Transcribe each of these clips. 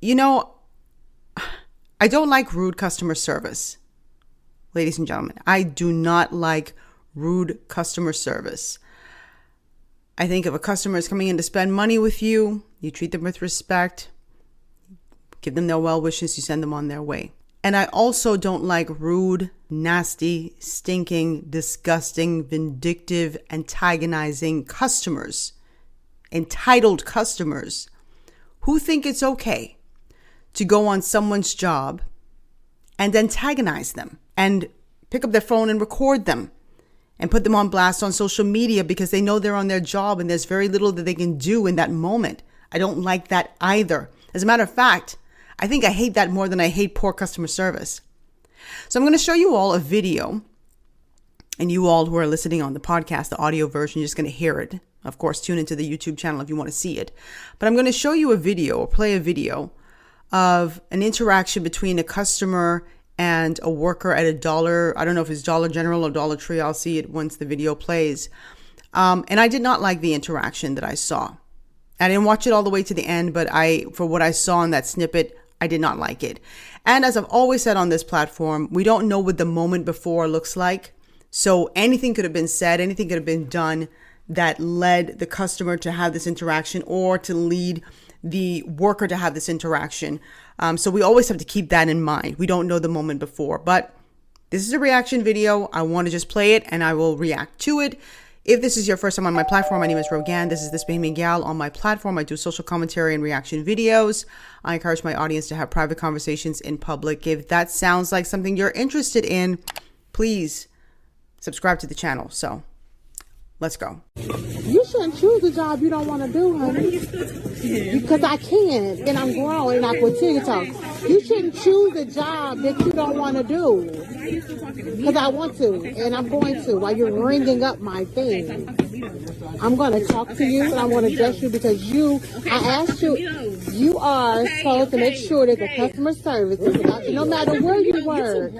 You know, I don't like rude customer service. Ladies and gentlemen, I do not like rude customer service. I think if a customer is coming in to spend money with you, you treat them with respect, give them their well wishes, you send them on their way. And I also don't like rude, nasty, stinking, disgusting, vindictive, antagonizing customers, entitled customers who think it's okay to go on someone's job and antagonize them and pick up their phone and record them and put them on blast on social media because they know they're on their job and there's very little that they can do in that moment. I don't like that either. As a matter of fact, I think I hate that more than I hate poor customer service. So I'm going to show you all a video, and you all who are listening on the podcast, the audio version, you're just going to hear it. Of course, tune into the YouTube channel if you want to see it. But I'm going to show you a video or play a video of an interaction between a customer and a worker at I don't know if it's Dollar General or Dollar Tree. I'll see it once the video plays. And I did not like the interaction that I saw. I didn't watch it all the way to the end, but for what I saw in that snippet, I did not like it. And as I've always said on this platform, we don't know what the moment before looks like. So anything could have been said, anything could have been done that led the customer to have this interaction or to lead the worker to have this interaction. So we always have to keep that in mind. We don't know the moment before, but this is a reaction video. I want to just play it and I will react to it. If this is your first time on my platform, my name is Rogan. This is This Bohemian Gal. On my platform, I do social commentary and reaction videos. I encourage my audience to have private conversations in public. If that sounds like something you're interested in, please subscribe to the channel. So let's go. You shouldn't choose a job you don't want to do, honey. Because I can, and I'm grown, and I continue to talk. You shouldn't choose a job that you don't want to do. Because I want to, and I'm going to, while you're ringing up my thing. I'm going to talk to you, and I'm going to address you because I asked you, you are supposed to make sure that the customer service is, no matter where you work.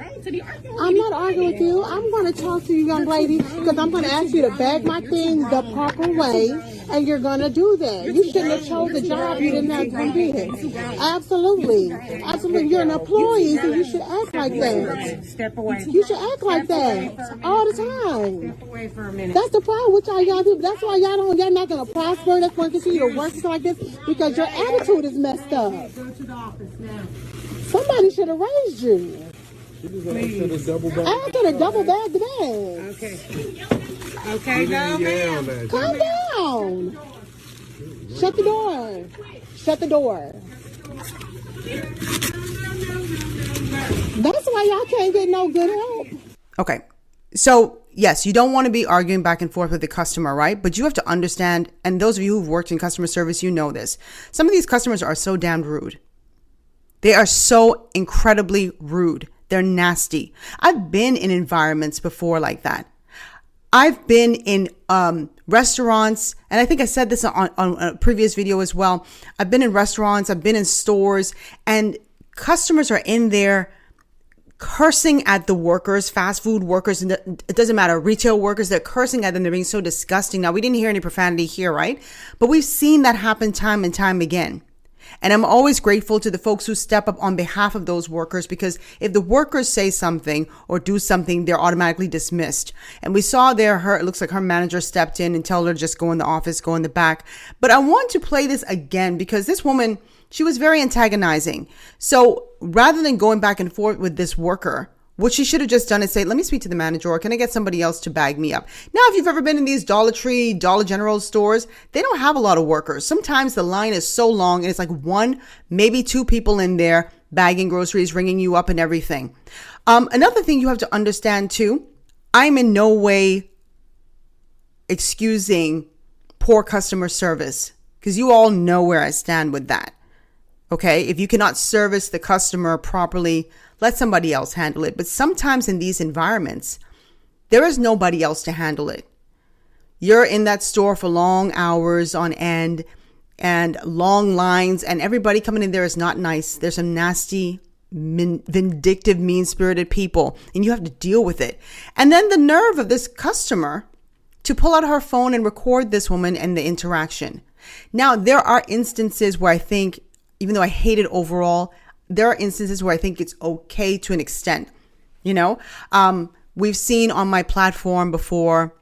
I'm not arguing with you. I'm going to talk to you, young lady, because I'm going to ask you to bag my things the proper way, and you're going to do that. You shouldn't have chose a job you didn't have to do. Absolutely. Absolutely. You're an employee, so you should act like that. Step away. You should act like that all the time. Step away for a minute. That's the problem with y'all people. That's why y'all not going to prosper. That's why you continue to work like this, because your attitude is messed up. Go to the office now. Somebody should have raised you. Please. I could have double bagged the bag. Okay. Okay, now, ma'am. Calm down. Shut the door. Shut the door. That's why y'all can't get no good help. Okay. So yes, you don't want to be arguing back and forth with the customer, right? But you have to understand, and those of you who've worked in customer service, you know this. Some of these customers are so damn rude. They are so incredibly rude. They're nasty. I've been in environments before like that. I've been in restaurants, and I think I said this on a previous video as well. I've been in restaurants, I've been in stores, and customers are in there cursing at the workers, fast food workers, and it doesn't matter, retail workers, they're cursing at them. They're being so disgusting. Now, we didn't hear any profanity here, right? But we've seen that happen time and time again. And I'm always grateful to the folks who step up on behalf of those workers, because if the workers say something or do something, they're automatically dismissed. And we saw there, it looks like her manager stepped in and told her to just go in the office, go in the back. But I want to play this again because this woman, she was very antagonizing. So rather than going back and forth with this worker, what she should have just done is say, let me speak to the manager, or can I get somebody else to bag me up? Now, if you've ever been in these Dollar Tree, Dollar General stores, they don't have a lot of workers. Sometimes the line is so long and it's like one, maybe two people in there bagging groceries, ringing you up and everything. Another thing you have to understand too, I'm in no way excusing poor customer service, because you all know where I stand with that. Okay, if you cannot service the customer properly, let somebody else handle it. But sometimes in these environments, there is nobody else to handle it. You're in that store for long hours on end and long lines, and everybody coming in there is not nice. There's some nasty, vindictive, mean-spirited people, and you have to deal with it. And then the nerve of this customer to pull out her phone and record this woman and the interaction. Now, there are instances where I think even though I hate it overall, there are instances where I think it's okay to an extent. You know, we've seen on my platform before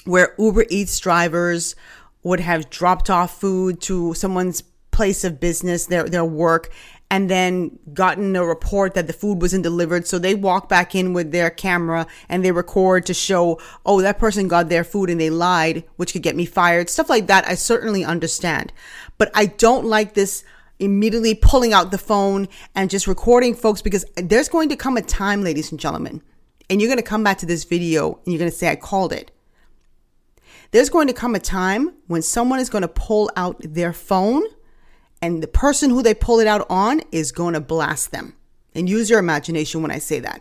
where Uber Eats drivers would have dropped off food to someone's place of business, their work, and then gotten a report that the food wasn't delivered. So they walk back in with their camera and they record to show, oh, that person got their food and they lied, which could get me fired. Stuff like that, I certainly understand. But I don't like this immediately pulling out the phone and just recording folks, because there's going to come a time, ladies and gentlemen, and you're going to come back to this video and you're going to say, I called it. There's going to come a time when someone is going to pull out their phone, and the person who they pull it out on is going to blast them. And use your imagination when I say that.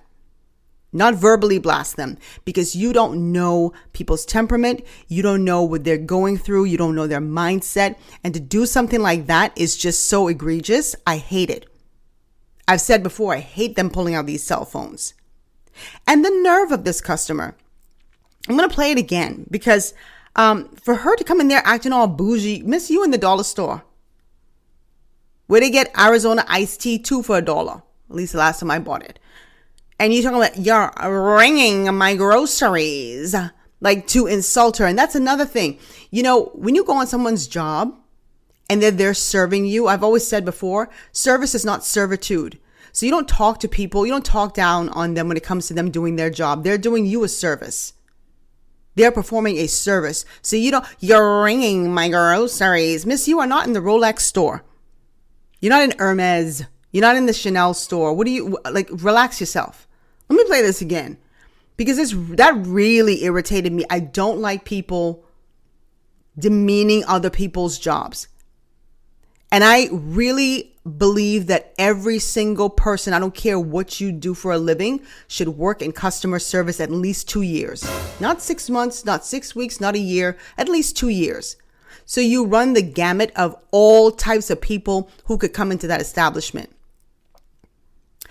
Not verbally blast them, because you don't know people's temperament. You don't know what they're going through. You don't know their mindset. And to do something like that is just so egregious. I hate it. I've said before, I hate them pulling out these cell phones. And the nerve of this customer. I'm going to play it again, because for her to come in there acting all bougie, miss, you in the dollar store, where they get Arizona iced tea 2 for $1. At least the last time I bought it. And you're talking about, you're ringing my groceries, like to insult her. And that's another thing. You know, when you go on someone's job and they're serving you, I've always said before, service is not servitude. So you don't talk to people. You don't talk down on them when it comes to them doing their job. They're doing you a service. They're performing a service. So you're ringing my groceries. Miss, you are not in the Rolex store. You're not in Hermes. You're not in the Chanel store. What do you, like, relax yourself. Let me play this again, because that really irritated me. I don't like people demeaning other people's jobs. And I really believe that every single person, I don't care what you do for a living, should work in customer service at least 2 years. Not 6 months, not 6 weeks, not a year, at least 2 years. So you run the gamut of all types of people who could come into that establishment.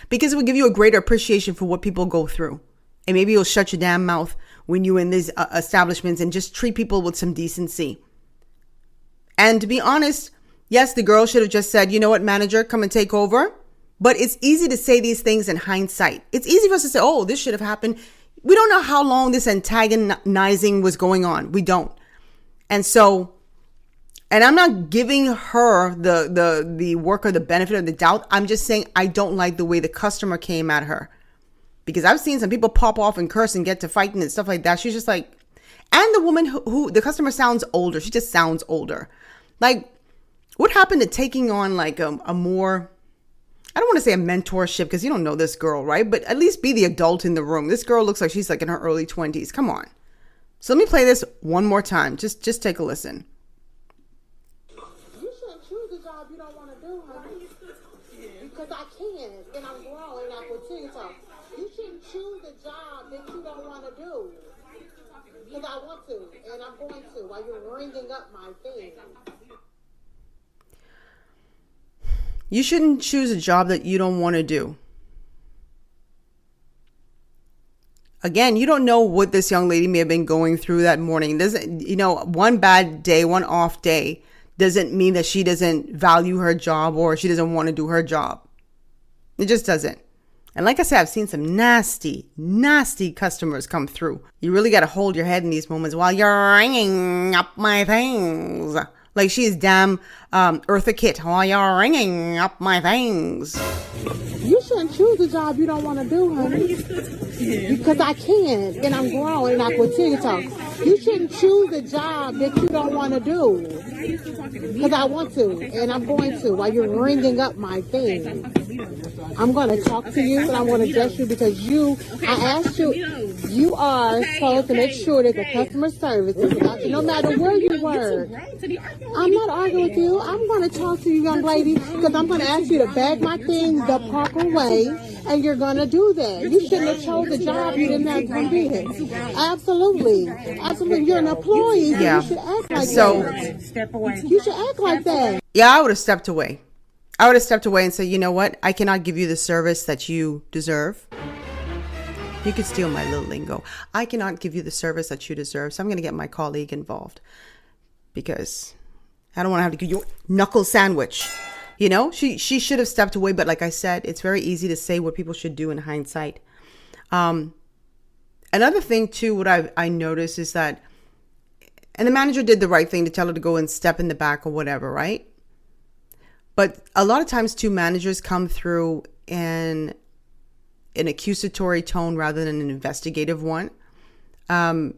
Because it will give you a greater appreciation for what people go through. And maybe you'll shut your damn mouth when you're in these establishments and just treat people with some decency. And to be honest, yes, the girl should have just said, you know what, manager, come and take over. But it's easy to say these things in hindsight. It's easy for us to say, oh, this should have happened. We don't know how long this antagonizing was going on. We don't. And so, and I'm not giving her the work or the benefit of the doubt. I'm just saying I don't like the way the customer came at her. Because I've seen some people pop off and curse and get to fighting and stuff like that. She's just like, and the woman who the customer sounds older. She just sounds older. Like, what happened to taking on like a more, I don't want to say a mentorship, because you don't know this girl, right? But at least be the adult in the room. This girl looks like she's like in her early 20s. Come on. So let me play this one more time. Just take a listen. You shouldn't choose a job you don't want to do, honey. Because I can, and I'm grown, and I can tell you something. You shouldn't choose a job that you don't want to do. Because I want to, and I'm going to, while you're ringing up my thing. You shouldn't choose a job that you don't want to do. Again, you don't know what this young lady may have been going through that morning. One bad day, one off day doesn't mean that she doesn't value her job or she doesn't want to do her job. It just doesn't. And like I said, I've seen some nasty, nasty customers come through. You really got to hold your head in these moments while you're ringing up my things. Like she's damn Eartha Kitt while you're ringing up my things. You shouldn't choose a job you don't want to do, honey. Because I can, and I'm grown, and I can tell you something. You shouldn't choose a job that you don't want to do. Because I want to, and I'm going to, while you're ringing up my thing. I'm going to talk to you, and I'm going to address you because I asked you, you are supposed to make sure that the customer service is about you, no matter where you work. I'm not arguing with you. I'm going to talk to you, young lady, because I'm going to ask you to bag my things the proper way, and you're going to do that. You shouldn't have chose a job you didn't have to be in. Absolutely. Absolutely. You're an employee, so you should act like that. Step away. You should act like that. Yeah, I would have stepped away. I would have stepped away and said, you know what? I cannot give you the service that you deserve. You could steal my little lingo. I cannot give you the service that you deserve. So I'm going to get my colleague involved because I don't want to have to give you a knuckle sandwich. You know, she should have stepped away. But like I said, it's very easy to say what people should do in hindsight. Another thing too, what I noticed is that, and the manager did the right thing to tell her to go and step in the back or whatever, right? But a lot of times too, managers come through in an accusatory tone rather than an investigative one.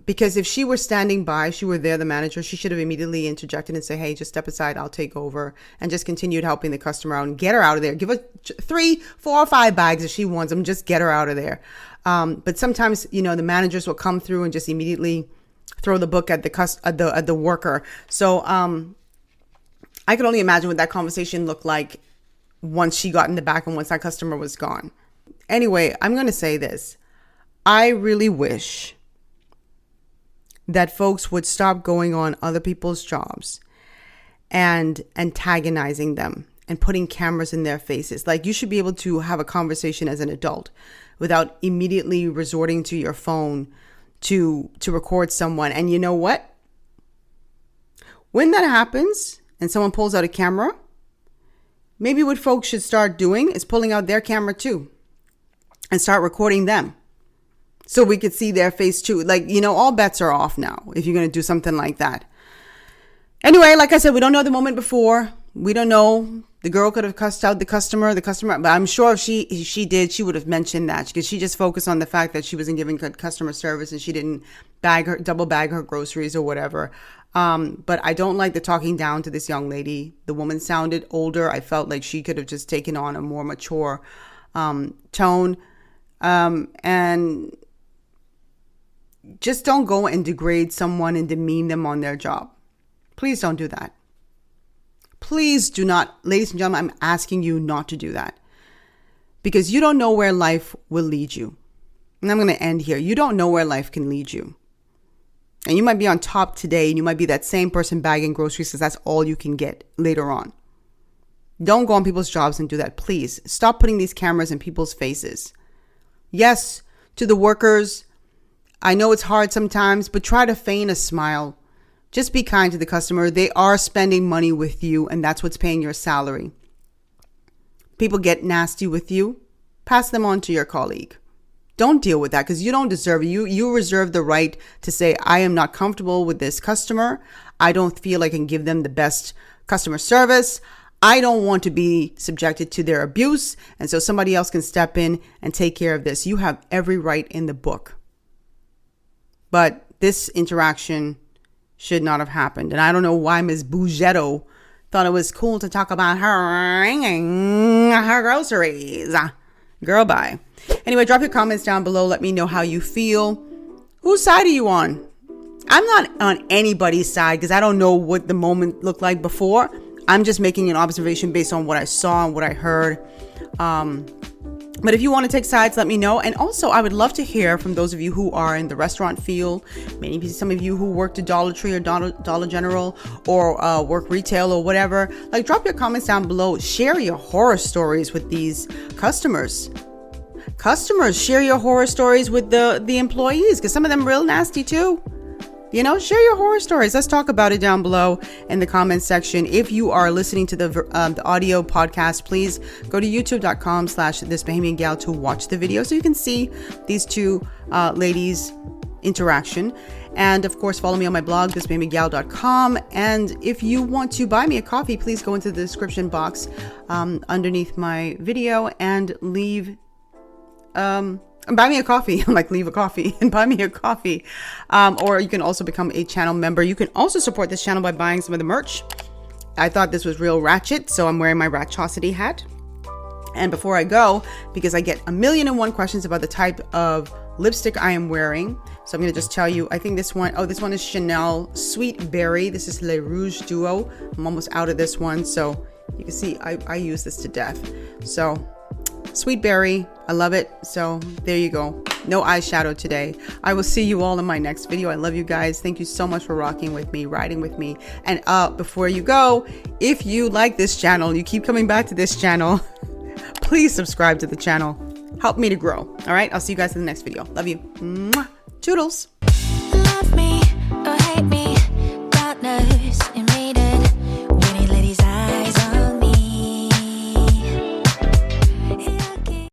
Because if she were standing by, she were there, the manager, she should have immediately interjected and say, hey, just step aside, I'll take over, and just continued helping the customer out and get her out of there. Give her 3, 4, or 5 bags if she wants them, just get her out of there. But sometimes, you know, the managers will come through and just immediately throw the book at the worker. So I could only imagine what that conversation looked like once she got in the back and once that customer was gone. Anyway, I'm going to say this. I really wish that folks would stop going on other people's jobs and antagonizing them and putting cameras in their faces. Like, you should be able to have a conversation as an adult without immediately resorting to your phone to record someone. And you know what? When that happens and someone pulls out a camera, maybe what folks should start doing is pulling out their camera too and start recording them, so we could see their face too. Like, you know, all bets are off now if you're going to do something like that. Anyway, like I said, we don't know the moment before. We don't know. The girl could have cussed out the customer, but I'm sure if she did, she would have mentioned that, because she just focused on the fact that she wasn't giving good customer service and she didn't double bag her groceries or whatever. But I don't like the talking down to this young lady. The woman sounded older. I felt like she could have just taken on a more mature tone. And just don't go and degrade someone and demean them on their job. Please don't do that. Please do not, ladies and gentlemen, I'm asking you not to do that, because you don't know where life will lead you. And I'm going to end here. You don't know where life can lead you. And you might be on top today and you might be that same person bagging groceries because that's all you can get later on. Don't go on people's jobs and do that. Please stop putting these cameras in people's faces. Yes, to the workers, I know it's hard sometimes, but try to feign a smile. Just be kind to the customer. They are spending money with you, and that's what's paying your salary. People get nasty with you, pass them on to your colleague. Don't deal with that, because you don't deserve it. You reserve the right to say, I am not comfortable with this customer. I don't feel I can give them the best customer service. I don't want to be subjected to their abuse. And so somebody else can step in and take care of this. You have every right in the book. But this interaction should not have happened. And I don't know why Ms. Bougetto thought it was cool to talk about her groceries. Girl, bye. Anyway, drop your comments down below. Let me know how you feel. Whose side are you on? I'm not on anybody's side because I don't know what the moment looked like before. I'm just making an observation based on what I saw and what I heard. But if you want to take sides, let me know. And also, I would love to hear from those of you who are in the restaurant field, maybe some of you who worked at Dollar Tree or Dollar General or work retail or whatever. Like, drop your comments down below. Share your horror stories with these customers. Share your horror stories with the employees, because some of them are real nasty too. You know, share your horror stories. Let's talk about it down below in the comments section. If you are listening to the audio podcast, please go to youtube.com/thisBahamianGal to watch the video so you can see these two ladies' interaction. And of course, follow me on my blog, thisBahamianGal.com. And if you want to buy me a coffee, please go into the description box underneath my video and leave buy me a coffee. Like, leave a coffee and buy me a coffee. Or you can also become a channel member. You can also support this channel by buying some of the merch. I thought this was real ratchet, so I'm wearing my Ratchosity hat. And before I go, because I get 1,000,001 questions about the type of lipstick I am wearing, so I'm going to just tell you, I think this one is Chanel Sweet Berry. This is Le Rouge Duo. I'm almost out of this one, so you can see I use this to death. So Sweet Berry, I love it. So there you go. No eyeshadow today. I will see you all in my next video. I love you guys. Thank you so much for rocking with me, riding with me. And before you go, if you like this channel, you keep coming back to this channel, please subscribe to the channel. Help me to grow. All right. I'll see you guys in the next video. Love you. Mwah. Toodles. Love me.